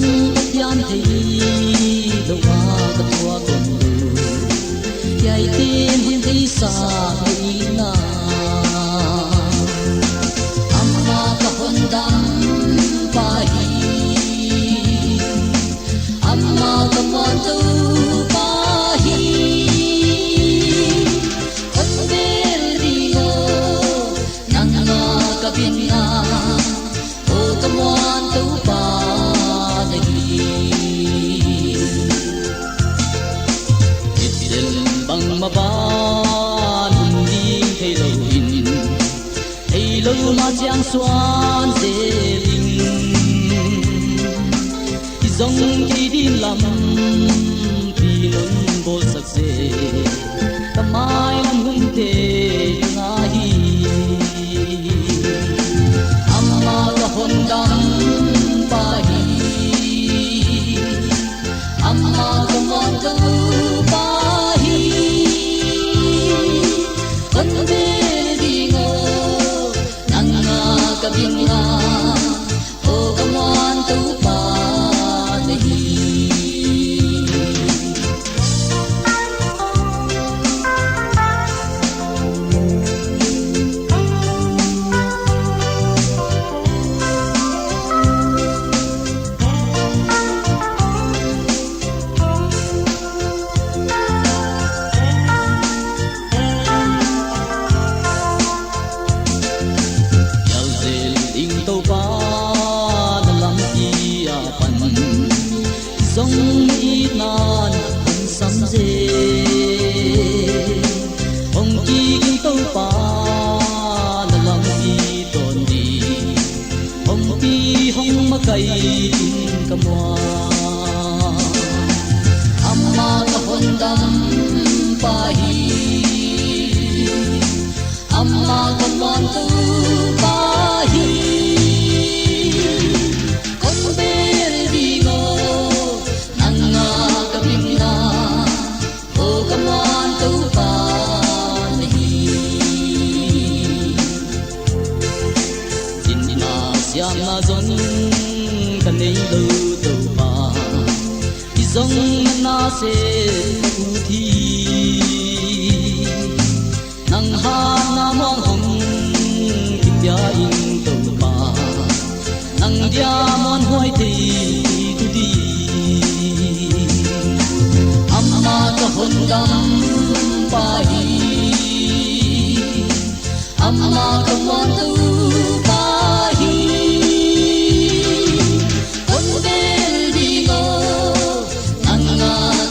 dòng thiên thì đâu qua gặp qua cùng đủ dạy tim thì xa thì na amma ka hondam pahi amma ka mantu pahi kasbel dio nanga ka binna o ka mantu pa maban đi thấy lâu mà chẳng xoan dễ linh dòng khi đi làm thì nông bộ sạch dễ ta mai làm hung thế ngay amma ka hondam pahi amma ka mantu kabinga o kaman tu pa nahi dòng ít nan hân sắm dê ông chi kinh tâu pa là làm gì tồn đi ông ti hong ma cây tin cầm hoa amma ka hondam pahi amma ka mantu pahi yang na zong kan nei lo to pa ki zong na se u thi nang ha na mong hong ki bia in to pa nang dia mon hoi thi tu di amma ka hondam pahi amma ka mantu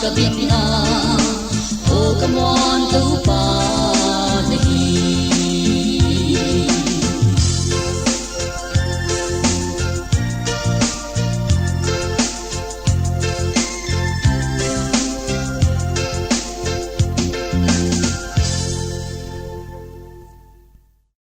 kabinga